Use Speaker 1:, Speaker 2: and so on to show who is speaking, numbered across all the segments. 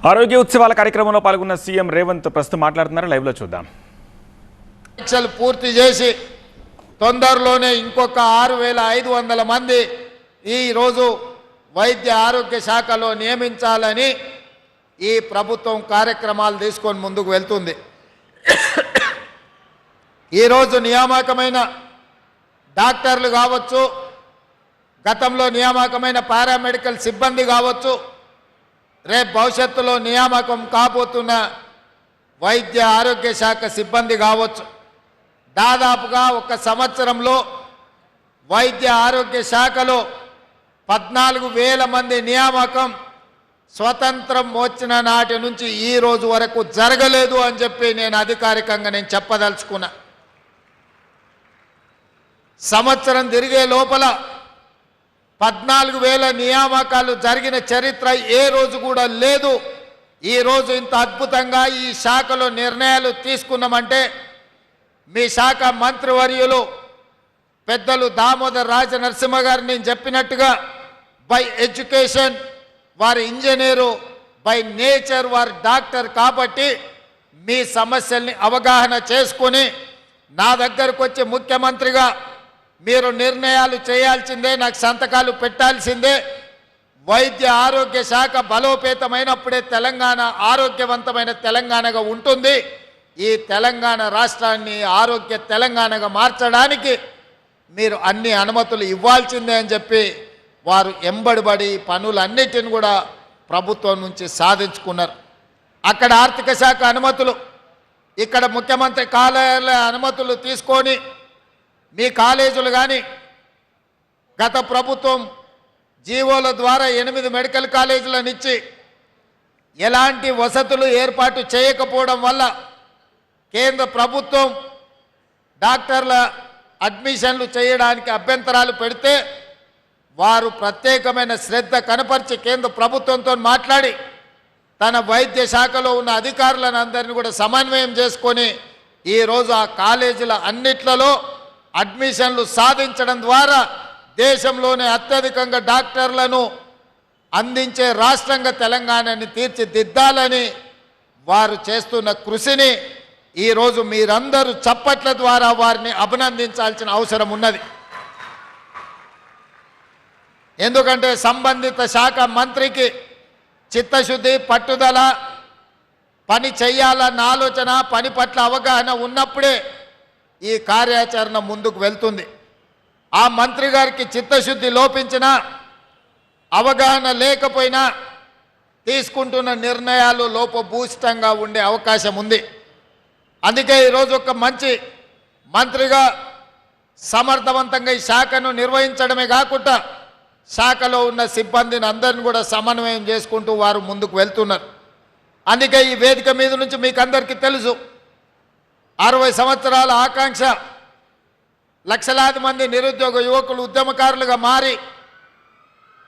Speaker 1: ఆరోగ్య ఉత్సవాల కార్యక్రమంలో పాల్గొన్న సీఎం రేవంత్ ప్రస్తుతం మాట్లాడుతున్నారు. లైవ్ లో చూద్దాం.
Speaker 2: పరీక్షలు పూర్తి చేసి తొందరలోనే ఇంకొక 6500 మంది ఈ రోజు వైద్య ఆరోగ్య శాఖలో నియమించాలని ఈ ప్రభుత్వం కార్యక్రమాలు తీసుకొని ముందుకు వెళ్తుంది. ఈ రోజు నియామకమైన డాక్టర్లు కావచ్చు, గతంలో నియామకమైన పారామెడికల్ సిబ్బంది కావచ్చు, రేపు భవిష్యత్తులో నియామకం కాబోతున్న వైద్య ఆరోగ్య శాఖ సిబ్బంది కావచ్చు, దాదాపుగా ఒక సంవత్సరంలో వైద్య ఆరోగ్య శాఖలో 14,000 మంది నియామకం స్వతంత్రం వచ్చిన నాటి నుంచి ఈ రోజు వరకు జరగలేదు అని చెప్పి నేను అధికారికంగా చెప్పదలుచుకున్నా. సంవత్సరం తిరిగే లోపల 14,000 నియామకాలు జరిగిన చరిత్ర ఏ రోజు కూడా లేదు. ఈ రోజు ఇంత అద్భుతంగా ఈ శాఖలో నిర్ణయాలు తీసుకున్నామంటే మీ శాఖ మంత్రివర్యులు పెద్దలు దామోదర్ రాజనరసింహ గారు నేను చెప్పినట్టుగా బై ఎడ్యుకేషన్ వారి ఇంజనీరు, బై నేచర్ వారి డాక్టర్ కాబట్టి మీ సమస్యల్ని అవగాహన చేసుకొని నా దగ్గరకు వచ్చి ముఖ్యమంత్రిగా మీరు నిర్ణయాలు చేయాల్సిందే, నాకు సంతకాలు పెట్టాల్సిందే. వైద్య ఆరోగ్య శాఖ బలోపేతమైనప్పుడే తెలంగాణ ఆరోగ్యవంతమైన తెలంగాణగా ఉంటుంది. ఈ తెలంగాణ రాష్ట్రాన్ని ఆరోగ్య తెలంగాణగా మార్చడానికి మీరు అన్ని అనుమతులు ఇవ్వాల్సిందే అని చెప్పి వారు ఎంబడిబడి పనులన్నిటిని కూడా ప్రభుత్వం నుంచి సాధించుకున్నారు. అక్కడ ఆర్థిక శాఖ అనుమతులు, ఇక్కడ ముఖ్యమంత్రి కార్యాలయ అనుమతులు తీసుకొని మీ కాలేజీలు కానీ గత ప్రభుత్వం జీవోల ద్వారా 8 మెడికల్ కాలేజీలను ఇచ్చి ఎలాంటి వసతులు ఏర్పాటు చేయకపోవడం వల్ల కేంద్ర ప్రభుత్వం డాక్టర్ల అడ్మిషన్లు చేయడానికి అభ్యంతరాలు పెడితే వారు ప్రత్యేకమైన శ్రద్ధ కనపరిచి కేంద్ర ప్రభుత్వంతో మాట్లాడి తన వైద్య శాఖలో ఉన్న అధికారులను అందరినీ కూడా సమన్వయం చేసుకొని ఈరోజు ఆ కాలేజీల అన్నిట్లలో అడ్మిషన్లు సాధించడం ద్వారా దేశంలోనే అత్యధికంగా డాక్టర్లను అందించే రాష్ట్రంగా తెలంగాణని తీర్చిదిద్దాలని వారు చేస్తున్న కృషిని ఈరోజు మీరందరూ చప్పట్ల ద్వారా వారిని అభినందించాల్సిన అవసరం ఉన్నది. ఎందుకంటే సంబంధిత శాఖ మంత్రికి చిత్తశుద్ధి, పట్టుదల, పని చెయ్యాలన్న ఆలోచన, పని పట్ల అవగాహన ఉన్నప్పుడే ఈ కార్యాచరణ ముందుకు వెళ్తుంది. ఆ మంత్రి గారికి చిత్తశుద్ధి లోపించినా, అవగాహన లేకపోయినా తీసుకుంటున్న నిర్ణయాలు లోపభూయిష్టంగా ఉండే అవకాశం ఉంది. అందుకే ఈరోజు ఒక మంచి మంత్రిగా సమర్థవంతంగా ఈ శాఖను నిర్వహించడమే కాకుండా శాఖలో ఉన్న సిబ్బందిని అందరిని కూడా సమన్వయం చేసుకుంటూ వారు ముందుకు వెళ్తున్నారు. అందుకే ఈ వేదిక మీద నుంచి మీకు అందరికీ తెలుసు, 60 సంవత్సరాల ఆకాంక్ష, లక్షలాది మంది నిరుద్యోగ యువకులు ఉద్యమకారులుగా మారి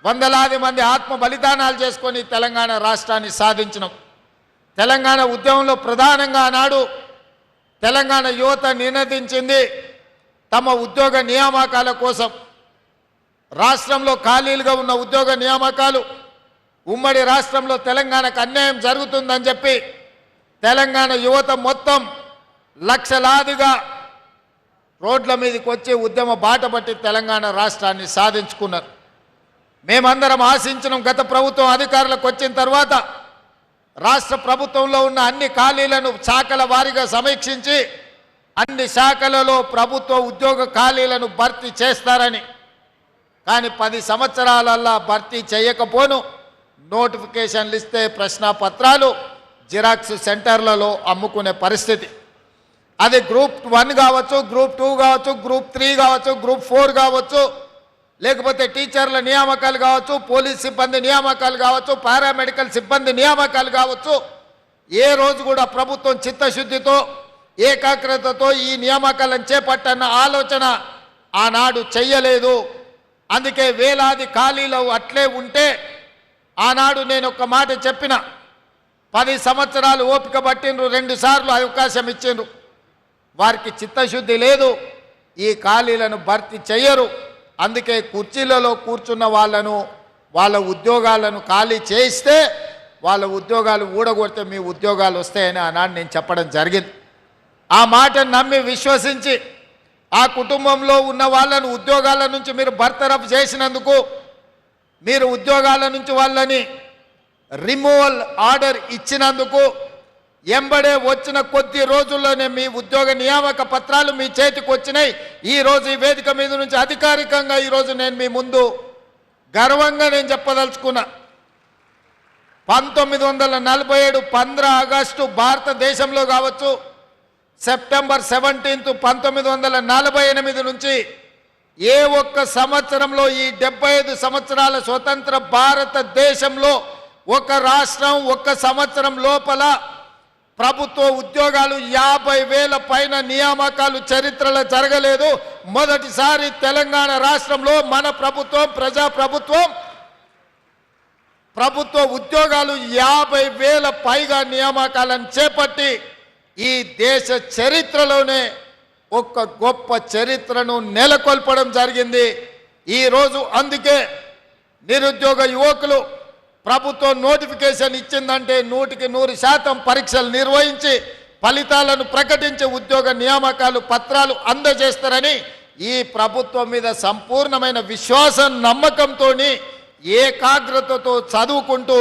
Speaker 2: వందలాది మంది ఆత్మ బలిదానాలు చేసుకొని తెలంగాణ రాష్ట్రాన్ని సాధించినాం. తెలంగాణ ఉద్యమంలో ప్రధానంగా ఆనాడు తెలంగాణ యువత నినదించింది తమ ఉద్యోగ నియామకాల కోసం. రాష్ట్రంలో ఖాళీలుగా ఉన్న ఉద్యోగ నియామకాలు, ఉమ్మడి రాష్ట్రంలో తెలంగాణకు అన్యాయం జరుగుతుందని చెప్పి తెలంగాణ యువత మొత్తం లక్షలాదిగా రోడ్ల మీదకి వచ్చి ఉద్యమ బాట పట్టి తెలంగాణ రాష్ట్రాన్ని సాధించుకున్నారు. మేమందరం ఆశించినాం గత ప్రభుత్వం అధికారులకు వచ్చిన తర్వాత రాష్ట్ర ప్రభుత్వంలో ఉన్న అన్ని ఖాళీలను శాఖల వారీగా సమీక్షించి అన్ని శాఖలలో ప్రభుత్వ ఉద్యోగ ఖాళీలను భర్తీ చేస్తారని. కానీ 10 సంవత్సరాలల్లా భర్తీ చేయకపోను నోటిఫికేషన్లు ఇస్తే ప్రశ్నాపత్రాలు జిరాక్స్ సెంటర్లలో అమ్ముకునే పరిస్థితి. అది గ్రూప్ 1 కావచ్చు, గ్రూప్ 2 కావచ్చు, గ్రూప్ 3 కావచ్చు, గ్రూప్ 4 కావచ్చు, లేకపోతే టీచర్ల నియామకాలు కావచ్చు, పోలీస్ సిబ్బంది నియామకాలు కావచ్చు, పారామెడికల్ సిబ్బంది నియామకాలు కావచ్చు. ఏ రోజు కూడా ప్రభుత్వం చిత్తశుద్ధితో ఏకాగ్రతతో ఈ నియామకాలను చేపట్టన్న ఆలోచన ఆనాడు చెయ్యలేదు. అందుకే వేలాది ఖాళీలు అట్లే ఉంటే ఆనాడు నేను ఒక మాట చెప్పిన, 10 సంవత్సరాలు ఓపిక పట్టిండ్రు, 2 సార్లు అవకాశం ఇచ్చిండ్రు. వారికి చిత్తశుద్ధి లేదు, ఈ ఖాళీలను భర్తీ చెయ్యరు. అందుకే కుర్చీలలో కూర్చున్న వాళ్ళను వాళ్ళ ఉద్యోగాలను ఖాళీ చేయిస్తే వాళ్ళ ఉద్యోగాలు ఊడగొడితే మీ ఉద్యోగాలు వస్తాయని ఆనాడు నేను చెప్పడం జరిగింది. ఆ మాటను నమ్మి విశ్వసించి ఆ కుటుంబంలో ఉన్న వాళ్ళను ఉద్యోగాల నుంచి మీరు బర్తరఫ్ చేసినందుకు, మీరు ఉద్యోగాల నుంచి వాళ్ళని రిమూవల్ ఆర్డర్ ఇచ్చినందుకు ఎంబడే వచ్చిన కొద్ది రోజుల్లోనే మీ ఉద్యోగ నియామక పత్రాలు మీ చేతికి వచ్చినాయి. ఈరోజు ఈ వేదిక మీద నుంచి అధికారికంగా ఈరోజు నేను మీ ముందు గర్వంగా నేను చెప్పదలుచుకున్నా. 1947 15 ఆగస్టు భారతదేశంలో కావచ్చు, సెప్టెంబర్ 17 1948 నుంచి ఏ ఒక్క సంవత్సరంలో ఈ 75 సంవత్సరాల స్వతంత్ర భారతదేశంలో ఒక రాష్ట్రం ఒక్క సంవత్సరం లోపల ప్రభుత్వ ఉద్యోగాలు 50,000 పైన నియామకాలు చరిత్రలో జరగలేదు. మొదటిసారి తెలంగాణ రాష్ట్రంలో మన ప్రభుత్వం ప్రజాప్రభుత్వం ప్రభుత్వ ఉద్యోగాలు 50,000 పైగా నియామకాలను చేపట్టి ఈ దేశ చరిత్రలోనే ఒక గొప్ప చరిత్రను నెలకొల్పడం జరిగింది. ఈరోజు అందుకే నిరుద్యోగ యువకులు ప్రభుత్వం నోటిఫికేషన్ ఇచ్చిందంటే 100% పరీక్షలు నిర్వహించి ఫలితాలను ప్రకటించి ఉద్యోగ నియామకాలు పత్రాలు అందజేస్తారని ఈ ప్రభుత్వం మీద సంపూర్ణమైన విశ్వాసం నమ్మకంతో ఏకాగ్రతతో చదువుకుంటూ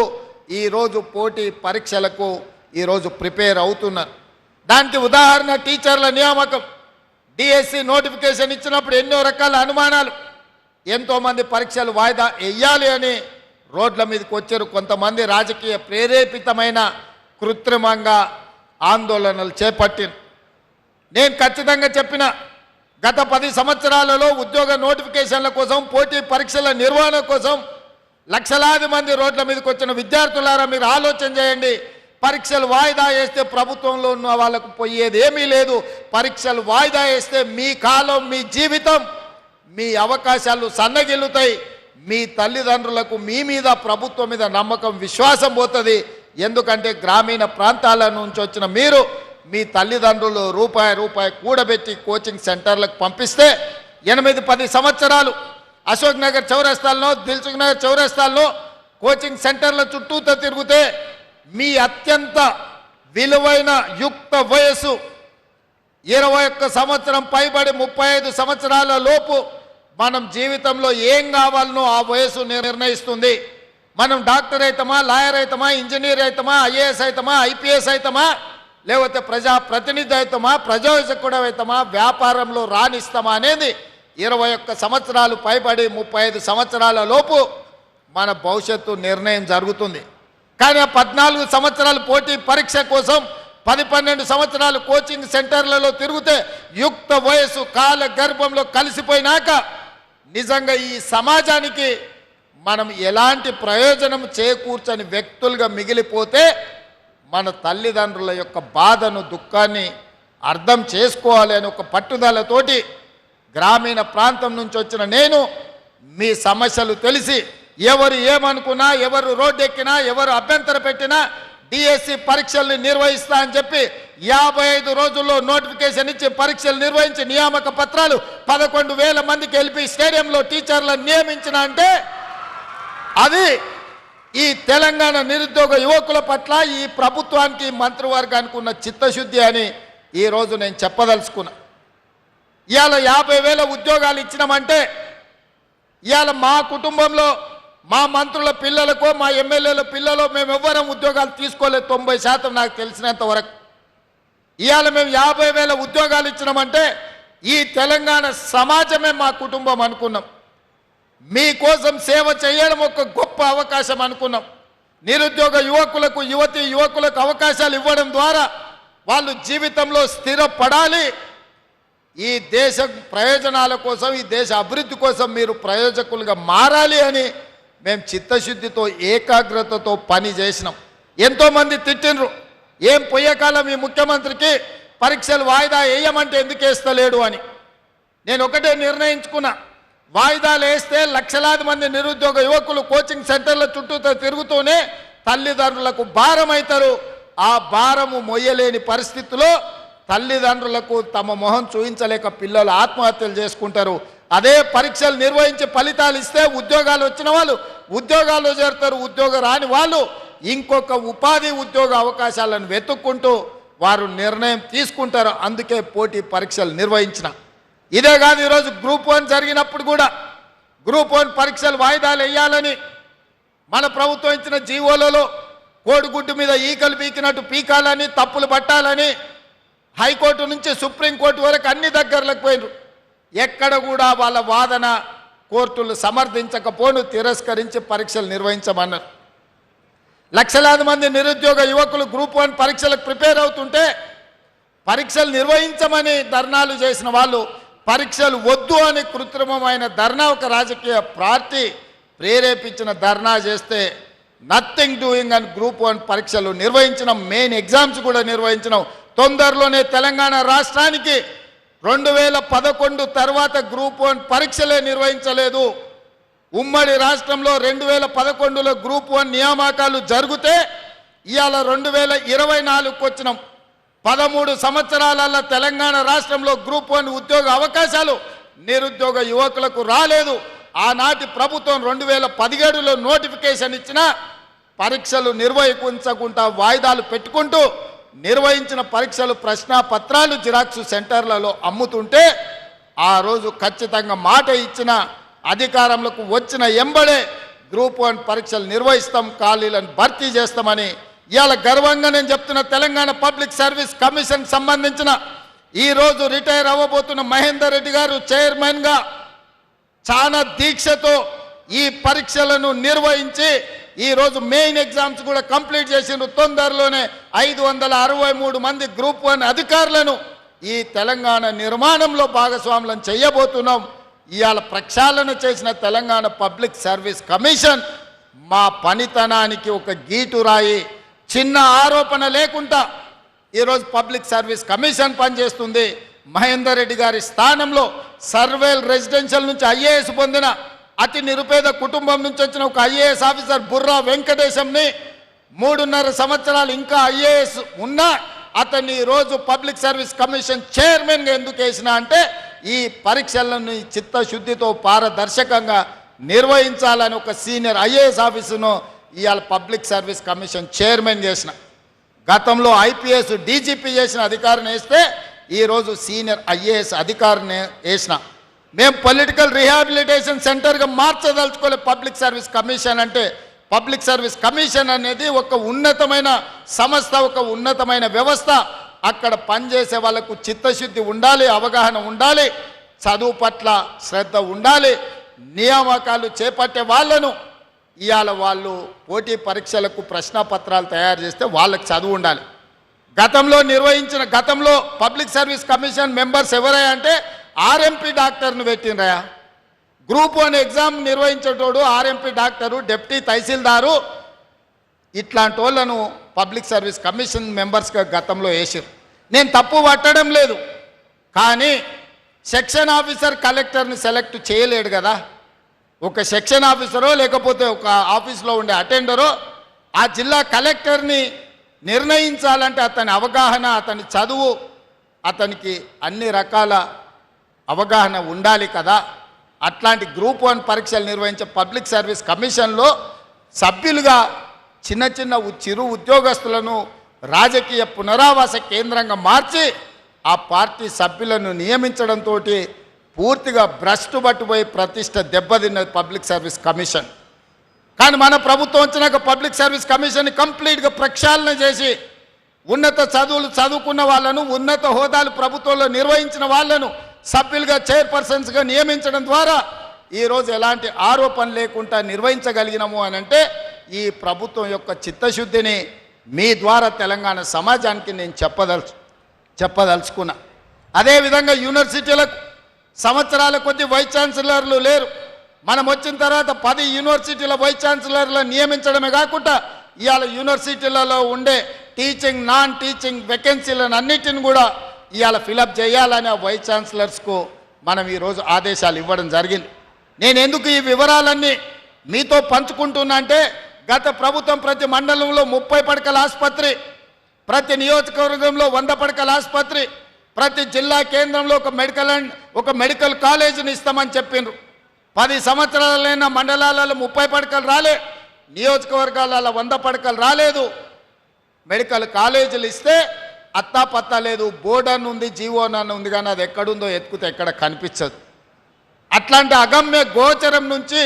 Speaker 2: ఈరోజు పోటీ పరీక్షలకు ఈరోజు ప్రిపేర్ అవుతున్నారు. దానికి ఉదాహరణ టీచర్ల నియామకం. డిఎస్సి నోటిఫికేషన్ ఇచ్చినప్పుడు ఎన్నో రకాల అనుమానాలు, ఎంతోమంది పరీక్షలు వాయిదా వేయాలి అని రోడ్ల మీదకి వచ్చారు. కొంతమంది రాజకీయ ప్రేరేపితమైన కృత్రిమంగా ఆందోళనలు చేపట్టిన. నేను ఖచ్చితంగా చెప్పిన, గత 10 సంవత్సరాలలో ఉద్యోగ నోటిఫికేషన్ల కోసం, పోటీ పరీక్షల నిర్వహణ కోసం లక్షలాది మంది రోడ్ల మీదకి వచ్చిన విద్యార్థులారా, మీరు ఆలోచన చేయండి. పరీక్షలు వాయిదా వేస్తే ప్రభుత్వంలో ఉన్న వాళ్ళకు పోయేది ఏమీ లేదు. పరీక్షలు వాయిదా వేస్తే మీ కాలం, మీ జీవితం, మీ అవకాశాలు సన్నగిల్లుతాయి. మీ తల్లిదండ్రులకు మీ మీద, ప్రభుత్వం మీద నమ్మకం, విశ్వాసం పోతుంది. ఎందుకంటే గ్రామీణ ప్రాంతాల నుంచి వచ్చిన మీరు మీ తల్లిదండ్రులు రూపాయి కూడబెట్టి కోచింగ్ సెంటర్లకు పంపిస్తే 8-10 సంవత్సరాలు అశోక్ నగర్ చౌరస్తాల్లో, దిల్సుఖ్ నగర్ చౌరస్తాల్లో కోచింగ్ సెంటర్ల చుట్టూతో తిరిగితే మీ అత్యంత విలువైన యుక్త వయసు 21 సంవత్సరం పైబడి 35 సంవత్సరాల లోపు మనం జీవితంలో ఏం కావాలనో ఆ వయసు నిర్ణయిస్తుంది. మనం డాక్టర్ అవుతామా, లాయర్ అవుతామా, ఇంజనీర్ అవుతామా, ఐఏఎస్ అవుతామా, ఐపీఎస్ అవుతామా, లేకపోతే ప్రజాప్రతినిధి అవుతామా, ప్రజాసేవకుడు అవుతామా, వ్యాపారంలో రాణిస్తామా అనేది 21 సంవత్సరాలు పైబడి 35 సంవత్సరాల లోపు మన భవిష్యత్తు నిర్ణయం జరుగుతుంది. కానీ ఆ 14 సంవత్సరాలు పోటీ పరీక్ష కోసం 10-12 సంవత్సరాలు కోచింగ్ సెంటర్లలో తిరిగితే యుక్త వయసు కాల గర్భంలో కలిసిపోయినాక నిజంగా ఈ సమాజానికి మనం ఎలాంటి ప్రయోజనం చేకూర్చని వ్యక్తులుగా మిగిలిపోతే మన తల్లిదండ్రుల యొక్క బాధను, దుఃఖాన్ని అర్థం చేసుకోవాలి అని ఒక పట్టుదలతోటి గ్రామీణ ప్రాంతం నుంచి వచ్చిన నేను మీ సమస్యలు తెలిసి ఎవరు ఏమనుకున్నా, ఎవరు రోడ్డు ఎక్కినా, ఎవరు అభ్యంతర పెట్టినా డిఎస్సి పరీక్షల్ని నిర్వహిస్తా అని చెప్పి 55 రోజుల్లో నోటిఫికేషన్ ఇచ్చి పరీక్షలు నిర్వహించి నియామక పత్రాలు 11,000 మందికి ఎల్పి స్టేడియంలో టీచర్లను నియమించిన అంటే అది ఈ తెలంగాణ నిరుద్యోగ యువకుల పట్ల ఈ ప్రభుత్వానికి, మంత్రివర్గానికి ఉన్న చిత్తశుద్ధి అని ఈరోజు నేను చెప్పదలుచుకున్నా. ఇవాళ 50,000 ఉద్యోగాలు ఇచ్చినామంటే ఇవాళ మా కుటుంబంలో మా మంత్రుల పిల్లలకో, మా ఎమ్మెల్యేల పిల్లలు మేము ఎవ్వరం ఉద్యోగాలు తీసుకోలేదు 90% నాకు తెలిసినంత వరకు. ఇవాళ మేము 50,000 ఉద్యోగాలు ఇచ్చినామంటే ఈ తెలంగాణ సమాజమే మా కుటుంబం అనుకున్నాం. మీకోసం సేవ చేయడం ఒక గొప్ప అవకాశం అనుకున్నాం. నిరుద్యోగ యువకులకు, యువకులకు అవకాశాలు ఇవ్వడం ద్వారా వాళ్ళు జీవితంలో స్థిరపడాలి. ఈ దేశ ప్రయోజనాల కోసం, ఈ దేశ అభివృద్ధి కోసం మీరు ప్రయోజకులుగా మారాలి అని మేము చిత్తశుద్ధితో, ఏకాగ్రతతో పని చేసినాం. ఎంతోమంది తిట్టినరు, ఏం పోయేకాలం ఈ ముఖ్యమంత్రికి పరీక్షలు వాయిదా వేయమంటే ఎందుకు వేస్తలేడు అని. నేను ఒకటే నిర్ణయించుకున్నా, వాయిదాలు వేస్తే లక్షలాది మంది నిరుద్యోగ యువకులు కోచింగ్ సెంటర్ల చుట్టూతో తిరుగుతూనే తల్లిదండ్రులకు భారం అవుతారు. ఆ భారము మొయ్యలేని పరిస్థితిలో తల్లిదండ్రులకు తమ మొహం చూపించలేక పిల్లలు ఆత్మహత్యలు చేసుకుంటారు. అదే పరీక్షలు నిర్వహించి ఫలితాలు ఇస్తే ఉద్యోగాలు వచ్చిన వాళ్ళు ఉద్యోగాల్లో చేరుతారు, ఉద్యోగం రాని వాళ్ళు ఇంకొక ఉపాధి ఉద్యోగ అవకాశాలను వెతుక్కుంటూ వారు నిర్ణయం తీసుకుంటారు. అందుకే పోటీ పరీక్షలు నిర్వహించిన. ఇదే కాదు, ఈరోజు గ్రూప్ 1 జరిగినప్పుడు కూడా గ్రూప్ 1 పరీక్షలు వాయిదాలు వేయాలని మన ప్రభుత్వం ఇచ్చిన జీవోలలో కోడిగుడ్డు మీద ఈకలు పీకినట్టు పీకాలని, తప్పులు పట్టాలని హైకోర్టు నుంచి సుప్రీంకోర్టు వరకు అన్ని దగ్గరలకు పోయినారు. ఎక్కడ కూడా వాళ్ళ వాదన కోర్టులు సమర్థించకపోను తిరస్కరించి పరీక్షలు నిర్వహించమన్నారు. లక్షలాది మంది నిరుద్యోగ యువకులు గ్రూప్ 1 పరీక్షలకు ప్రిపేర్ అవుతుంటే పరీక్షలు నిర్వహించమని ధర్నాలు చేసిన వాళ్ళు పరీక్షలు వద్దు అని కృత్రిమమైన ధర్నా ఒక రాజకీయ పార్టీ ప్రేరేపించిన ధర్నా చేస్తే నథింగ్ డూయింగ్ అని గ్రూప్ 1 పరీక్షలు నిర్వహించినాం. మెయిన్ ఎగ్జామ్స్ కూడా నిర్వహించినాం. తొందరలోనే తెలంగాణ రాష్ట్రానికి 2011 తర్వాత గ్రూప్ 1 పరీక్షలే నిర్వహించలేదు. ఉమ్మడి రాష్ట్రంలో 2011లో గ్రూప్ 1 నియామకాలు జరిగితే ఇవాళ 2024కు వచ్చినాం. 13 సంవత్సరాల తెలంగాణ రాష్ట్రంలో గ్రూప్ 1 ఉద్యోగ అవకాశాలు నిరుద్యోగ యువకులకు రాలేదు. ఆనాటి ప్రభుత్వం 2017లో నోటిఫికేషన్ ఇచ్చిన పరీక్షలు నిర్వహించకుండా వాయిదాలు పెట్టుకుంటూ నిర్వహించిన పరీక్షలు ప్రశ్నాపత్రాలు జిరాక్స్ సెంటర్లలో అమ్ముతుంటే ఆ రోజు ఖచ్చితంగా మాట ఇచ్చిన అధికారంలోకి వచ్చిన ఎంబడే గ్రూప్ 1 పరీక్షలు నిర్వహిస్తాం, ఖాళీలను భర్తీ చేస్తామని ఇవాళ గర్వంగా నేను చెప్తున్న. తెలంగాణ పబ్లిక్ సర్వీస్ కమిషన్ సంబంధించిన ఈరోజు రిటైర్ అవ్వబోతున్న మహేందర్ రెడ్డి గారు చైర్మన్గా చాలా దీక్షతో ఈ పరీక్షలను నిర్వహించి ఈరోజు మెయిన్ ఎగ్జామ్స్ కూడా కంప్లీట్ చేసిండ్రు. తొందరలోనే 563 మంది గ్రూప్ 1 అధికారులను ఈ తెలంగాణ నిర్మాణంలో భాగస్వాములను చేయబోతున్నాం. ఇవాళ ప్రక్షాళన చేసిన తెలంగాణ పబ్లిక్ సర్వీస్ కమిషన్ మా పనితనానికి ఒక గీటురాయి, చిన్న ఆరోపణ లేకుండా ఈరోజు పబ్లిక్ సర్వీస్ కమిషన్ పనిచేస్తుంది. మహేందర్ రెడ్డి గారి స్థానంలో సర్వేల్ రెసిడెన్షియల్ నుంచి ఐఏఎస్ పొందిన అతి నిరుపేద కుటుంబం నుంచి వచ్చిన ఒక ఐఏఎస్ ఆఫీసర్ బుర్రా వెంకటేశంని 3.5 సంవత్సరాలు ఇంకా ఐఏఎస్ ఉన్నా అతన్ని ఈరోజు పబ్లిక్ సర్వీస్ కమిషన్ చైర్మన్గా ఎందుకు వేసిన అంటే ఈ పరీక్షలను చిత్తశుద్ధితో పారదర్శకంగా నిర్వహించాలని ఒక సీనియర్ ఐఏఎస్ ఆఫీసును ఇవాళ పబ్లిక్ సర్వీస్ కమిషన్ చైర్మన్ చేసిన. గతంలో ఐపీఎస్ డీజీపీ చేసిన అధికారిని వేస్తే ఈరోజు సీనియర్ ఐఏఎస్ అధికారిని వేసిన. మేము పొలిటికల్ రీహాబిలిటేషన్ సెంటర్గా మార్చదలుచుకోలే పబ్లిక్ సర్వీస్ కమిషన్ అంటే. పబ్లిక్ సర్వీస్ కమిషన్ అనేది ఒక ఉన్నతమైన సంస్థ, ఒక ఉన్నతమైన వ్యవస్థ. అక్కడ పనిచేసే వాళ్ళకు చిత్తశుద్ధి ఉండాలి, అవగాహన ఉండాలి, చదువు పట్ల శ్రద్ధ ఉండాలి. నియామకాలు చేపట్టే వాళ్ళను ఇవాళ వాళ్ళు పోటీ పరీక్షలకు ప్రశ్నపత్రాలు తయారు చేస్తే వాళ్ళకి చదువు ఉండాలి. గతంలో పబ్లిక్ సర్వీస్ కమిషన్ మెంబర్స్ ఎవరయ్యా అంటే ఆర్ఎంపీ డాక్టర్ను పెట్టినరయా. గ్రూప్ 1 ఎగ్జామ్ నిర్వహించేటోడు ఆర్ఎంపీ డాక్టరు, డిప్యూటీ తహసీల్దారు, ఇట్లాంటి వాళ్ళను పబ్లిక్ సర్వీస్ కమిషన్ మెంబర్స్గా గతంలో వేసారు. నేను తప్పు పట్టడం లేదు, కానీ సెక్షన్ ఆఫీసర్ కలెక్టర్ని సెలెక్ట్ చేయలేడు కదా. ఒక సెక్షన్ ఆఫీసరో లేకపోతే ఒక ఆఫీస్లో ఉండే అటెండరో ఆ జిల్లా కలెక్టర్ని నిర్ణయించాలంటే అతని అవగాహన, అతని చదువు, అతనికి అన్ని రకాల అవగాహన ఉండాలి కదా. అట్లాంటి గ్రూప్ 1 పరీక్షలు నిర్వహించే పబ్లిక్ సర్వీస్ కమిషన్లో సభ్యులుగా చిన్న చిరు ఉద్యోగస్తులను రాజకీయ పునరావాస కేంద్రంగా మార్చి ఆ పార్టీ సభ్యులను నియమించడంతో పూర్తిగా భ్రష్టు పట్టుపోయి ప్రతిష్ట దెబ్బతిన్నది పబ్లిక్ సర్వీస్ కమిషన్. కానీ మన ప్రభుత్వం వచ్చినాక పబ్లిక్ సర్వీస్ కమిషన్ కంప్లీట్గా ప్రక్షాళన చేసి ఉన్నత చదువులు చదువుకున్న వాళ్ళను, ఉన్నత హోదాలు ప్రభుత్వంలో నిర్వహించిన వాళ్ళను సభ్యులుగా చైర్పర్సన్స్గా నియమించడం ద్వారా ఈరోజు ఎలాంటి ఆరోపణ లేకుండా నిర్వహించగలిగినాము అని అంటే ఈ ప్రభుత్వం యొక్క చిత్తశుద్ధిని మీ ద్వారా తెలంగాణ సమాజానికి నేను చెప్పదలుచుకున్నా. అదేవిధంగా యూనివర్సిటీలకు సంవత్సరాల కొద్ది వైస్ ఛాన్సలర్లు లేరు. మనం వచ్చిన తర్వాత 10 యూనివర్సిటీల వైస్ ఛాన్సలర్లను నియమించడమే కాకుండా ఇవాళ యూనివర్సిటీలలో ఉండే టీచింగ్, నాన్ టీచింగ్ వేకెన్సీలను అన్నిటిని కూడా ఇవాళ ఫిలప్ చేయాలని ఆ వైస్ ఛాన్సలర్స్కు మనం ఈరోజు ఆదేశాలు ఇవ్వడం జరిగింది. నేను ఎందుకు ఈ వివరాలన్నీ మీతో పంచుకుంటున్నా అంటే గత ప్రభుత్వం ప్రతి మండలంలో 30 పడకల ఆసుపత్రి, ప్రతి నియోజకవర్గంలో 100 పడకల ఆసుపత్రి, ప్రతి జిల్లా కేంద్రంలో ఒక మెడికల్ కాలేజీని ఇస్తామని చెప్పిండ్రు. 10 సంవత్సరాలైన మండలాలలో 30 పడకలు రాలే, నియోజకవర్గాల 100 పడకలు రాలేదు. మెడికల్ కాలేజీలు ఇస్తే అత్తా పత్తా లేదు. బోర్డు అని ఉంది, జీవోన్ అని ఉంది, కానీ అది ఎక్కడుందో ఎత్తుకుతే ఎక్కడ కనిపించదు. అట్లాంటి అగమ్య గోచరం నుంచి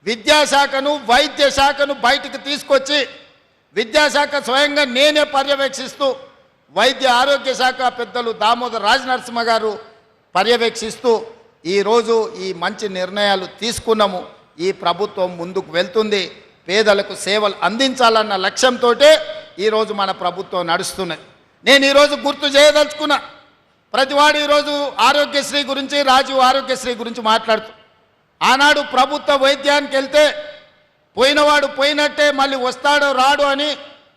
Speaker 2: విద్యాశాఖను వైద్య శాఖను బయటికి తీసుకొచ్చి విద్యాశాఖ స్వయంగా నేనే పర్యవేక్షిస్తూ వైద్య ఆరోగ్య శాఖ పెద్దలు దామోదర్ రాజనరసింహ గారు పర్యవేక్షిస్తూ ఈరోజు ఈ మంచి నిర్ణయాలు తీసుకున్నాము. ఈ ప్రభుత్వం ముందుకు వెళ్తుంది. పేదలకు సేవలు అందించాలన్న లక్ష్యంతో ఈరోజు మన ప్రభుత్వం నడుస్తున్నది. నేను ఈరోజు గుర్తు చేయదలుచుకున్నా, ప్రతివాడు ఈరోజు ఆరోగ్యశ్రీ గురించి, రాజీవ్ ఆరోగ్యశ్రీ గురించి మాట్లాడుతూ, ఆనాడు ప్రభుత్వ వైద్యానికి వెళ్తే పోయినవాడు పోయినట్టే మళ్ళీ వస్తాడో రాడు అని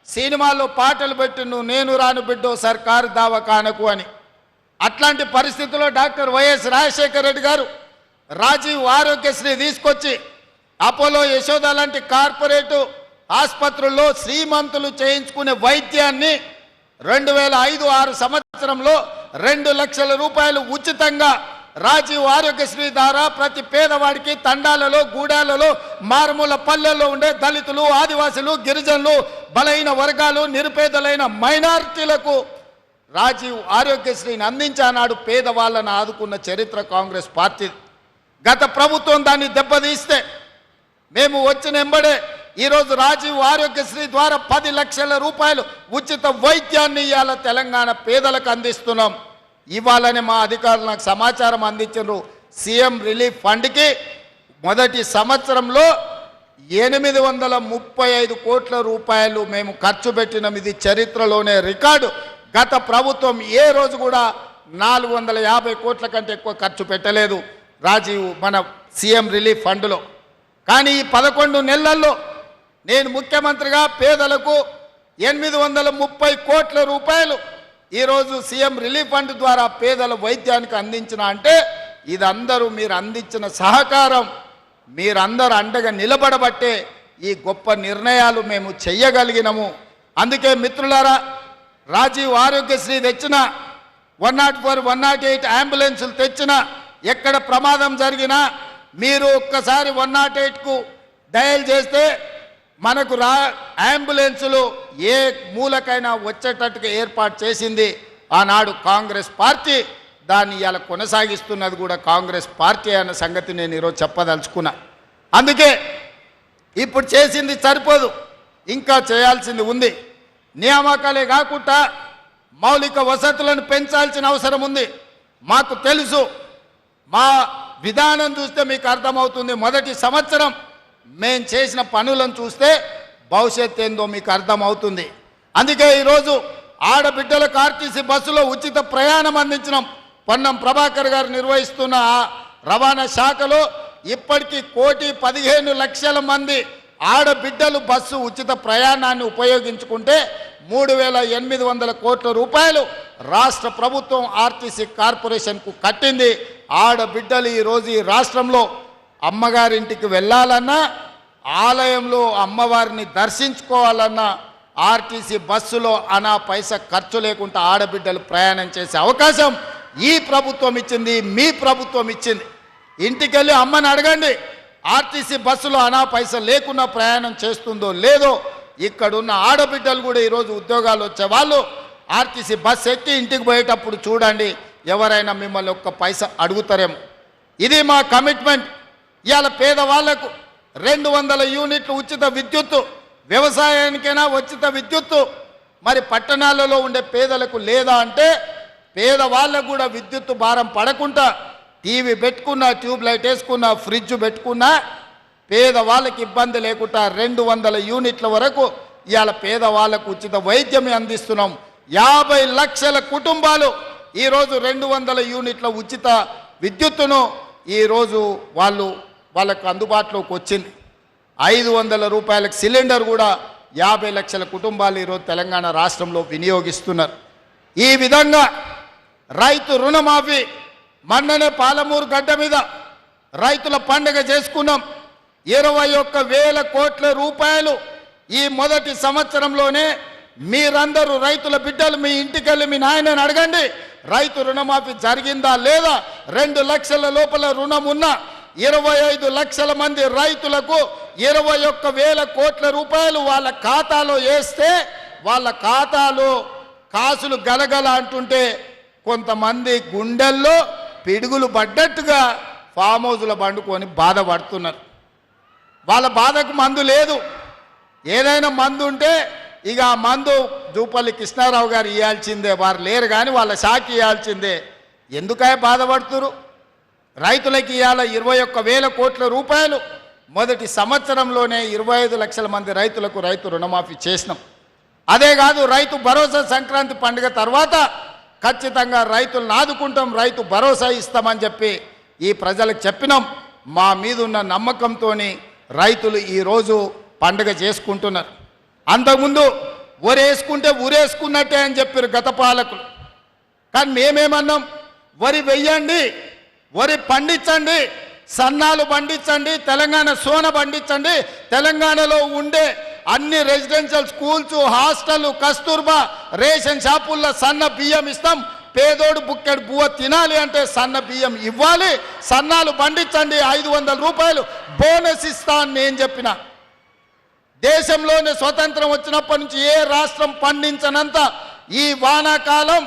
Speaker 2: సినిమాల్లో పాటలు పెట్టిను, నేను రాను బిడ్డో సర్కారు దవాఖానకు అని. అట్లాంటి పరిస్థితుల్లో డాక్టర్ వైఎస్ రాజశేఖర రెడ్డి గారు రాజీవ్ ఆరోగ్యశ్రీ తీసుకొచ్చి అపోలో, యశోద లాంటి కార్పొరేటు ఆసుపత్రుల్లో శ్రీమంతులు చేయించుకునే వైద్యాన్ని 2005-06 సంవత్సరంలో 2 లక్షల రూపాయలు ఉచితంగా రాజీవ్ ఆరోగ్యశ్రీ ద్వారా ప్రతి పేదవాడికి తండాలలో, గూడాలలో, మారుమూల పల్లెల్లో ఉండే దళితులు, ఆదివాసులు, గిరిజనులు, బలైన వర్గాలు, నిరుపేదలైన మైనారిటీలకు రాజీవ్ ఆరోగ్యశ్రీని అందించానాడు. పేదవాళ్ళను ఆదుకున్న చరిత్ర కాంగ్రెస్ పార్టీ. గత ప్రభుత్వం దాన్ని దెబ్బతీస్తే మేము వచ్చిన ఎంబడే ఈరోజు రాజీవ్ ఆరోగ్యశ్రీ ద్వారా 10 లక్షల రూపాయలు ఉచిత వైద్యాన్ని ఇవాళ తెలంగాణ పేదలకు అందిస్తున్నాం. ఇవాళనే మా అధికారులు నాకు సమాచారం అందించారు. సీఎం రిలీఫ్ ఫండ్కి మొదటి సంవత్సరంలో 835 కోట్ల రూపాయలు మేము ఖర్చు పెట్టినాం. ఇది చరిత్రలోనే రికార్డు. గత ప్రభుత్వం ఏ రోజు కూడా 450 కోట్ల కంటే ఎక్కువ ఖర్చు పెట్టలేదు రాజీవ్ మన సీఎం రిలీఫ్ ఫండ్లో. కానీ ఈ 11 నెలల్లో నేను ముఖ్యమంత్రిగా పేదలకు 830 కోట్ల రూపాయలు ఈరోజు సీఎం రిలీఫ్ ఫండ్ ద్వారా పేదల వైద్యానికి అందించిన అంటే ఇదందరూ మీరు అందించిన సహకారం, మీరందరూ అండగా నిలబడబట్టే ఈ గొప్ప నిర్ణయాలు మేము చెయ్యగలిగినాము. అందుకే మిత్రులారా, రాజీవ్ ఆరోగ్యశ్రీ తెచ్చిన 104, 108 అంబులెన్సులు తెచ్చిన, ఎక్కడ ప్రమాదం జరిగినా మీరు ఒక్కసారి 108కు డయల్ చేస్తే మనకు అంబులెన్సులు ఏ మూలకైనా వచ్చేటట్టుగా ఏర్పాటు చేసింది ఆనాడు కాంగ్రెస్ పార్టీ. దాన్ని ఇలా కొనసాగిస్తున్నది కూడా కాంగ్రెస్ పార్టీ అన్న సంగతి నేను ఈరోజు చెప్పదలుచుకున్నా. అందుకే ఇప్పుడు చేసింది సరిపోదు, ఇంకా చేయాల్సింది ఉంది. నియామకాలే కాకుండా మౌలిక వసతులను పెంచాల్సిన అవసరం ఉంది. మాకు తెలుసు, మా విధానం చూస్తే మీకు అర్థమవుతుంది. మొదటి సంవత్సరం మేము చేసిన పనులను చూస్తే భవిష్యత్తు ఏందో మీకు అర్థమవుతుంది. అందుకే ఈరోజు ఆడబిడ్డలకు ఆర్టీసీ బస్సులో ఉచిత ప్రయాణం అందించినాం. పొన్నం ప్రభాకర్ గారు నిర్వహిస్తున్న రవాణా శాఖలో ఇప్పటికీ 1,15,00,000 మంది ఆడబిడ్డలు బస్సు ఉచిత ప్రయాణాన్ని ఉపయోగించుకుంటే 3,800 కోట్ల రూపాయలు రాష్ట్ర ప్రభుత్వం ఆర్టీసీ కార్పొరేషన్కు కట్టింది. ఆడబిడ్డలు ఈరోజు ఈ రాష్ట్రంలో అమ్మగారింటికి వెళ్ళాలన్నా, ఆలయంలో అమ్మవారిని దర్శించుకోవాలన్నా ఆర్టీసీ బస్సులో అనా పైసా ఖర్చు లేకుండా ఆడబిడ్డలు ప్రయాణం చేసే అవకాశం ఈ ప్రభుత్వం ఇచ్చింది, మీ ప్రభుత్వం ఇచ్చింది. ఇంటికెళ్ళి అమ్మని అడగండి, ఆర్టీసీ బస్సులో అనా పైసా లేకుండా ప్రయాణం చేస్తుందో లేదో. ఇక్కడున్న ఆడబిడ్డలు కూడా ఈరోజు ఉద్యోగాలు వచ్చే వాళ్ళు ఆర్టీసీ బస్సు ఎక్కి ఇంటికి పోయేటప్పుడు చూడండి, ఎవరైనా మిమ్మల్ని ఒక్క పైసా అడుగుతారేమో. ఇది మా కమిట్మెంట్. ఇవాళ పేదవాళ్లకు 200 యూనిట్లు ఉచిత విద్యుత్తు, వ్యవసాయానికైనా ఉచిత విద్యుత్తు. మరి పట్టణాలలో ఉండే పేదలకు లేదా అంటే పేదవాళ్ళకు కూడా విద్యుత్తు భారం పడకుండా టీవీ పెట్టుకున్నా, ట్యూబ్ లైట్ వేసుకున్నా, ఫ్రిడ్జ్ పెట్టుకున్నా పేదవాళ్ళకి ఇబ్బంది లేకుండా 200 యూనిట్ల వరకు ఇవాళ పేదవాళ్ళకు ఉచిత వైద్యం అందిస్తున్నాం. 50 లక్షల కుటుంబాలు ఈరోజు 200 యూనిట్ల ఉచిత విద్యుత్తును ఈరోజు వాళ్ళకు అందుబాటులోకి వచ్చింది. 500 రూపాయలకు సిలిండర్ కూడా 50 లక్షల కుటుంబాలు ఈరోజు తెలంగాణ రాష్ట్రంలో వినియోగిస్తున్నారు. ఈ విధంగా రైతు రుణమాఫీ మొన్ననే పాలమూరు గడ్డ మీద రైతుల పండుగ చేసుకున్నాం. 21,000 కోట్ల రూపాయలు ఈ మొదటి సంవత్సరంలోనే. మీరందరూ రైతుల బిడ్డలు మీ ఇంటికెళ్ళి మీ నాయనని అడగండి, రైతు రుణమాఫీ జరిగిందా లేదా? 2 లక్షల లోపల రుణం ఉన్న 25 లక్షల మంది రైతులకు 21,000 కోట్ల రూపాయలు వాళ్ళ ఖాతాలో వేస్తే వాళ్ళ ఖాతాలో కాసులు గలగల అంటుంటే కొంతమంది గుండెల్లో పిడుగులు పడ్డట్టుగా ఫామ్ హౌస్లో పండుకొని బాధపడుతున్నారు. వాళ్ళ బాధకు మందు లేదు. ఏదైనా మందు ఉంటే ఇక ఆ మందు జూపల్లి కృష్ణారావు గారు ఇవ్వాల్సిందే, వారు లేరు కానీ వాళ్ళ శాఖ ఇవ్వాల్సిందే. ఎందుకై బాధపడుతురు? రైతులకి ఇవాళ 21,000 కోట్ల రూపాయలు మొదటి సంవత్సరంలోనే 25 లక్షల మంది రైతులకు రైతు రుణమాఫీ చేసినాం. అదే కాదు, రైతు భరోసా సంక్రాంతి పండుగ తర్వాత ఖచ్చితంగా రైతులను ఆదుకుంటాం, రైతు భరోసా ఇస్తామని చెప్పి ఈ ప్రజలకు చెప్పినాం. మా మీద ఉన్న నమ్మకంతో రైతులు ఈరోజు పండుగ చేసుకుంటున్నారు. అంతకుముందు వరేసుకుంటే ఊరేసుకున్నట్టే అని చెప్పారు గత పాలకులు. కానీ మేమేమన్నాం, వరి వెయ్యండి, వరి పండించండి, సన్నాలు పండించండి, తెలంగాణ సోన పండించండి, తెలంగాణలో ఉండే అన్ని residential schools, hostel, Kasturba ration షాపుల్లో సన్న బియ్యం ఇస్తాం. పేదోడు బుక్కెడు బువ్వ తినాలి అంటే సన్న బియ్యం ఇవ్వాలి, సన్నాలు పండించండి, 500 రూపాయలు బోనస్ ఇస్తా అని నేను చెప్పిన. దేశంలోనే స్వతంత్రం వచ్చినప్పటి నుంచి ఏ రాష్ట్రం పండించనంత ఈ వానాకాలం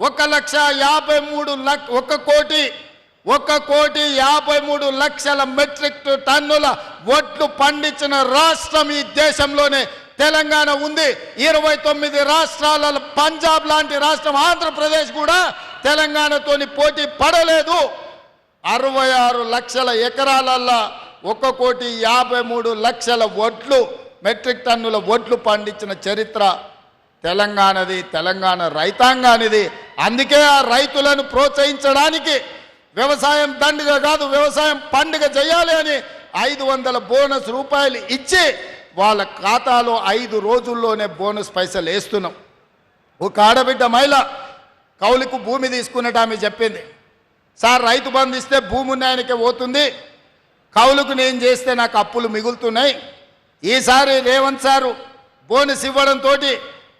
Speaker 2: 1,53,00,000 లక్షల మెట్రిక్ టన్నుల వడ్లు పండించిన రాష్ట్రం ఈ దేశంలోనే తెలంగాణ ఉంది. 29 రాష్ట్రాలలో పంజాబ్ లాంటి రాష్ట్రం ఆంధ్రప్రదేశ్ కూడా తెలంగాణతోని పోటీ పడలేదు. 66 లక్షల ఎకరాలల్లో 1,53,00,000 వడ్లు మెట్రిక్ టన్నుల వడ్లు పండించిన చరిత్ర తెలంగాణది, తెలంగాణ రైతాంగానిది. అందుకే ఆ రైతులను ప్రోత్సహించడానికి వ్యవసాయం దండుగ కాదు, వ్యవసాయం పండుగ చేయాలి అని 500 బోనస్ రూపాయలు ఇచ్చి వాళ్ళ ఖాతాలో 5 రోజుల్లోనే బోనస్ పైసలు వేస్తున్నాం. ఒక ఆడబిడ్డ మహిళ కౌలుకు భూమి తీసుకున్నట్టు ఆమె చెప్పింది, సార్ రైతు బంధు ఇస్తే భూమి ఉన్నాయనికే పోతుంది, కౌలుకు నేను చేస్తే నాకు అప్పులు మిగులుతున్నాయి. ఈసారి రేవంత్ సారు బోనస్ ఇవ్వడంతో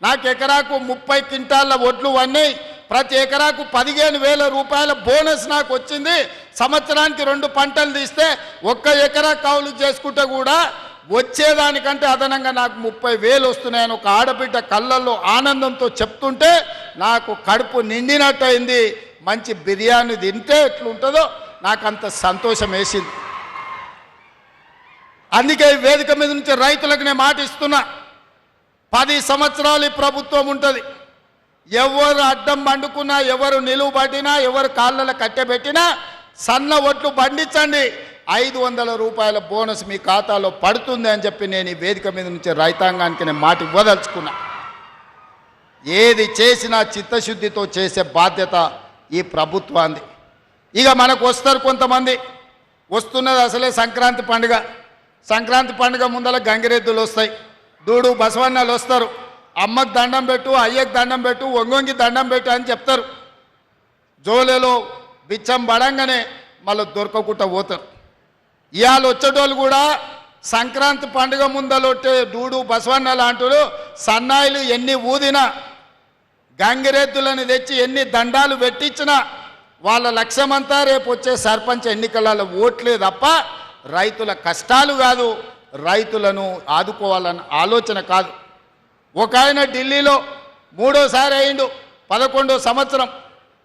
Speaker 2: నాకు ఎకరాకు 30 క్వింటాళ్ళ వడ్లు వన్నాయి, ప్రతి ఎకరాకు 15,000 రూపాయల బోనస్ నాకు వచ్చింది. సంవత్సరానికి 2 పంటలు తీస్తే 1 ఎకరా కౌలు చేసుకుంటే కూడా వచ్చేదానికంటే అదనంగా నాకు 30,000 వస్తున్నాయని ఒక ఆడబిడ్డ కళ్ళల్లో ఆనందంతో చెప్తుంటే నాకు కడుపు నిండినట్టయింది. మంచి బిర్యానీ తింటే ఎట్లుంటుందో నాకు అంత సంతోషం వేసింది. అందుకే ఈ వేదిక మీద నుంచి రైతులకు నేను మాట ఇస్తున్నా, 10 సంవత్సరాలు ఈ ప్రభుత్వం ఉంటుంది. ఎవరు అడ్డం పండుకున్నా, ఎవరు నిలువు పట్టినా, ఎవరు కాళ్ళలో కట్టెబెట్టినా సన్న ఒట్లు పండించండి, 500 రూపాయల బోనస్ మీ ఖాతాలో పడుతుంది అని చెప్పి నేను ఈ వేదిక మీద నుంచి రైతాంగానికి నేను మాట ఇవ్వదలుచుకున్నా. ఏది చేసినా చిత్తశుద్ధితో చేసే బాధ్యత ఈ ప్రభుత్వాన్ని. ఇక మనకు వస్తారు కొంతమంది, వస్తున్నది అసలే సంక్రాంతి పండుగ. సంక్రాంతి పండుగ ముందర గంగిరెద్దులు వస్తాయి, దూడు బసవన్నలు వస్తారు, అమ్మకు దండం పెట్టు, అయ్యకు దండం పెట్టు, ఒంగొంగి దండం పెట్టు అని చెప్తారు. జోలేలో బిచ్చం పడంగానే మళ్ళీ దొరకకుండా పోతారు. ఇవాళ వచ్చేటోళ్ళు కూడా సంక్రాంతి పండుగ ముందలొట్టే దూడు బసవన్న లాంటి సన్నాయిలు ఎన్ని ఊదినా, గంగిరెద్దులను తెచ్చి ఎన్ని దండాలు పెట్టించినా వాళ్ళ లక్ష్యమంతా రేపు వచ్చే సర్పంచ్ ఎన్నికలలో ఓట్లే తప్ప రైతుల కష్టాలు కాదు, రైతులను ఆదుకోవాలన్న ఆలోచన కాదు. ఒక ఆయన ఢిల్లీలో 3వ అయిండు, 11వ సంవత్సరం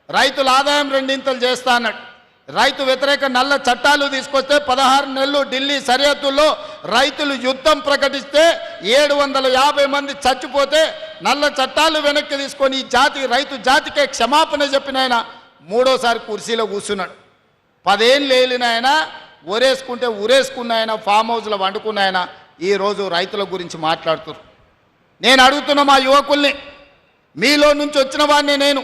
Speaker 2: రైతుల ఆదాయం 2 చేస్తా అన్నాడు. రైతు వ్యతిరేక నల్ల చట్టాలు తీసుకొస్తే 16 నెలలు ఢిల్లీ సరిహద్దుల్లో రైతులు యుద్ధం ప్రకటిస్తే 750 మంది చచ్చిపోతే నల్ల చట్టాలు వెనక్కి తీసుకొని ఈ రైతు జాతికే క్షమాపణ చెప్పిన ఆయన 3వసారి కుర్చీలో కూర్చున్నాడు. 10 ఏళ్ళు లేలిన ఆయన ఊరేసుకుంటే ఊరేసుకున్న ఆయన, ఫామ్ హౌస్లో వండుకున్న ఆయన ఈరోజు రైతుల గురించి మాట్లాడుతున్నారు. నేను అడుగుతున్న మా యువకుల్ని, మీలో నుంచి వచ్చిన వాడిని నేను,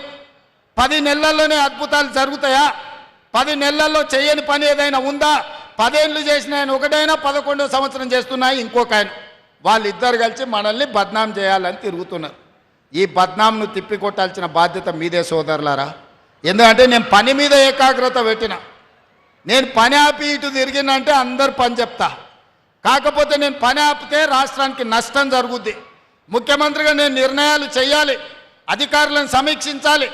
Speaker 2: 10 నెలల్లోనే అద్భుతాలు జరుగుతాయా? 10 నెలల్లో చేయని పని ఏదైనా ఉందా? 10 ఏళ్ళు చేసిన ఆయన ఒకటైనా 11వ సంవత్సరం చేస్తున్నాయి ఇంకొక ఆయన. వాళ్ళిద్దరు కలిసి మనల్ని బద్నాం చేయాలని తిరుగుతున్నారు. ఈ బద్నాంను తిప్పికొట్టాల్సిన బాధ్యత మీదే సోదరులారా. ఎందుకంటే నేను పని మీద ఏకాగ్రత పెట్టిన, నేను పని ఆపి ఇటు తిరిగినంటే అందరు పని చెప్తా. కాకపోతే నేను పని ఆపితే రాష్ట్రానికి నష్టం జరుగుద్ది. ముఖ్యమంత్రిగా నేను నిర్ణయాలు చేయాలి, అధికారులను సమీక్షించాలి,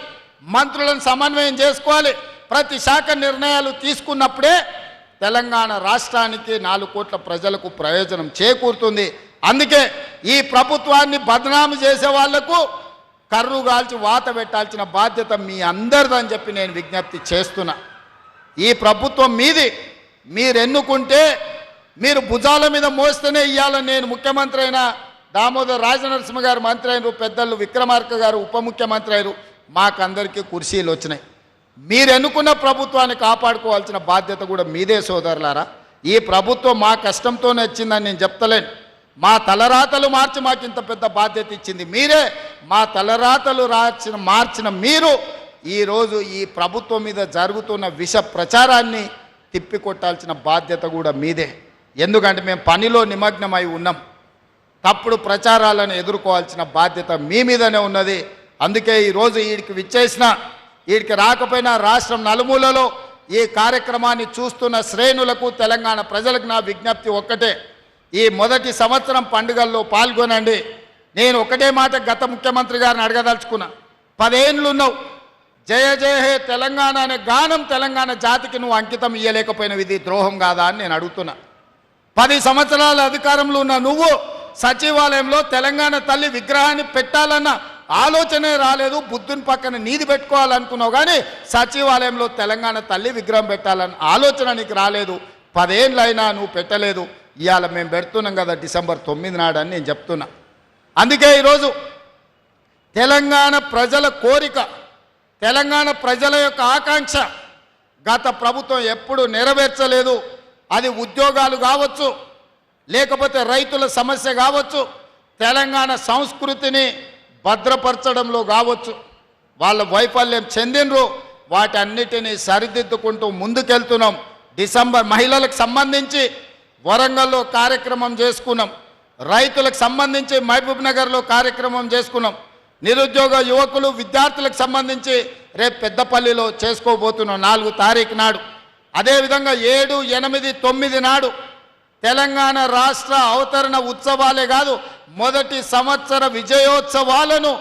Speaker 2: మంత్రులను సమన్వయం చేసుకోవాలి. ప్రతి శాఖ నిర్ణయాలు తీసుకున్నప్పుడే తెలంగాణ రాష్ట్రానికి 4 కోట్ల ప్రజలకు ప్రయోజనం చేకూరుతుంది. అందుకే ఈ ప్రభుత్వాన్ని బదనాము చేసే వాళ్లకు కర్రు గాల్చి వాత పెట్టాల్సిన బాధ్యత మీ అందరిదని చెప్పి నేను విజ్ఞప్తి చేస్తున్నా. ఈ ప్రభుత్వం మీది, మీరు ఎన్నుకుంటే మీరు భుజాల మీద మోస్తేనే ఇవ్వాల. నేను ముఖ్యమంత్రి అయినా, దామోదర్ రాజనరసింహ గారు మంత్రి అయినరు, పెద్దలు విక్రమార్క గారు ఉప ముఖ్యమంత్రి అయినరు, మాకందరికీ కుర్చీలు వచ్చినాయి. మీరు ఎన్నుకున్న ప్రభుత్వాన్ని కాపాడుకోవాల్సిన బాధ్యత కూడా మీదే సోదరులారా. ఈ ప్రభుత్వం మా కష్టంతోనే వచ్చిందని నేను చెప్తలేను. మా తలరాతలు మార్చి మాకు ఇంత పెద్ద బాధ్యత ఇచ్చింది మీరే. మా తలరాతలు మార్చిన మీరు ఈరోజు ఈ ప్రభుత్వం మీద జరుగుతున్న విష ప్రచారాన్ని తిప్పికొట్టాల్సిన బాధ్యత కూడా మీదే. ఎందుకంటే మేము పనిలో నిమగ్నమై ఉన్నాం. తప్పుడు ప్రచారాలను ఎదుర్కోవాల్సిన బాధ్యత మీ మీదనే ఉన్నది. అందుకే ఈరోజు వీడికి రాకపోయినా రాష్ట్రం నలుమూలలో ఈ కార్యక్రమాన్ని చూస్తున్న శ్రేణులకు, తెలంగాణ ప్రజలకు నా విజ్ఞప్తి ఒక్కటే, ఈ మొదటి సంవత్సరం పండుగల్లో పాల్గొనండి. నేను ఒకటే మాట గత ముఖ్యమంత్రి గారిని అడగదలుచుకున్నా. 10 ఏళ్ళు ఉన్నావు, జయ జయ హే తెలంగాణ అనే గానం తెలంగాణ జాతికి నువ్వు అంకితం ఇయ్యలేకపోయినవి, ఇది ద్రోహం కాదా అని నేను అడుగుతున్నా. 10 సంవత్సరాల అధికారంలో ఉన్న నువ్వు సచివాలయంలో తెలంగాణ తల్లి విగ్రహాన్ని పెట్టాలన్న ఆలోచనే రాలేదు. బుద్ధుని పక్కన నీది పెట్టుకోవాలనుకున్నావు, కానీ సచివాలయంలో తెలంగాణ తల్లి విగ్రహం పెట్టాలన్న ఆలోచన నీకు రాలేదు. 10 ఏళ్ళైనా నువ్వు పెట్టలేదు. ఇవాళ మేము పెడుతున్నాం కదా డిసెంబర్ 9 నాడు అని నేను చెప్తున్నా. అందుకే ఈరోజు తెలంగాణ ప్రజల కోరిక, తెలంగాణ ప్రజల యొక్క ఆకాంక్ష గత ప్రభుత్వం ఎప్పుడు నెరవేర్చలేదు. అది ఉద్యోగాలు కావచ్చు, లేకపోతే రైతుల సమస్య కావచ్చు, తెలంగాణ సంస్కృతిని భద్రపరచడంలో కావచ్చు, వాళ్ళ వైఫల్యం చెందినరు. వాటన్నిటినీ సరిదిద్దుకుంటూ ముందుకెళ్తున్నాం. డిసెంబర్ మహిళలకు సంబంధించి వరంగల్లో కార్యక్రమం చేసుకున్నాం. రైతులకు సంబంధించి మహబూబ్ నగర్లో కార్యక్రమం చేసుకున్నాం. నిరుద్యోగ యువకులు విద్యార్థులకు సంబంధించి రేపు పెద్దపల్లిలో చేసుకోబోతున్నాం 4 తారీఖు నాడు. అదేవిధంగా 7, 8, 9 నాడు తెలంగాణ రాష్ట్ర అవతరణ ఉత్సవాలే కాదు, మొదటి సంవత్సర విజయోత్సవాలను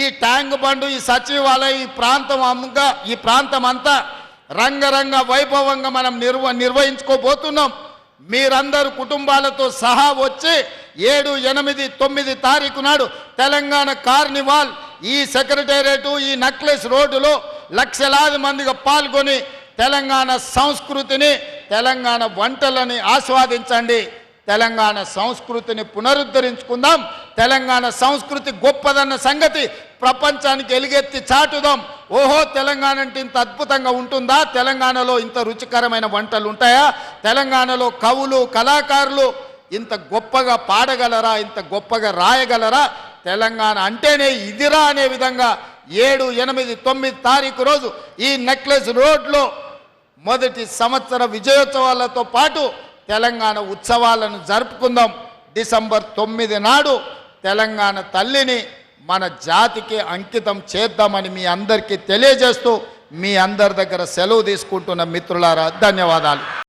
Speaker 2: ఈ ట్యాంక్ బండు, ఈ సచివాలయం, ఈ ప్రాంతం అంతా రంగరంగ వైభవంగా మనం నిర్వహించుకోబోతున్నాం. మీరందరూ కుటుంబాలతో సహా వచ్చి 7, 8, 9 తారీఖు నాడు తెలంగాణ కార్నివాల్ ఈ సెక్రటేరియట్, ఈ నెక్లెస్ రోడ్డులో లక్షలాది మందిగా పాల్గొని తెలంగాణ సంస్కృతిని, తెలంగాణ వంటలని ఆస్వాదించండి. తెలంగాణ సంస్కృతిని పునరుద్ధరించుకుందాం. తెలంగాణ సంస్కృతి గొప్పదన్న సంగతి ప్రపంచానికి ఎలుగెత్తి చాటుదాం. ఓహో, తెలంగాణ అంటే ఇంత అద్భుతంగా ఉంటుందా? తెలంగాణలో ఇంత రుచికరమైన వంటలు ఉంటాయా? తెలంగాణలో కవులు, కళాకారులు ఇంత గొప్పగా పాడగలరా? ఇంత గొప్పగా రాయగలరా? తెలంగాణ అంటేనే ఇదిరా అనే విధంగా 7, 8, 9 తారీఖు రోజు ఈ నెక్లెస్ రోడ్లో మొదటి సంవత్సర విజయోత్సవాలతో పాటు తెలంగాణ ఉత్సవాలను జరుపుకుందాం. డిసెంబర్ 9 నాడు తెలంగాణ తల్లిని మన జాతికి అంకితం చేద్దామని మీ అందరికీ తెలియజేస్తూ మీ అందరి దగ్గర సెలవు తీసుకుంటున్న మిత్రులారా, ధన్యవాదాలు.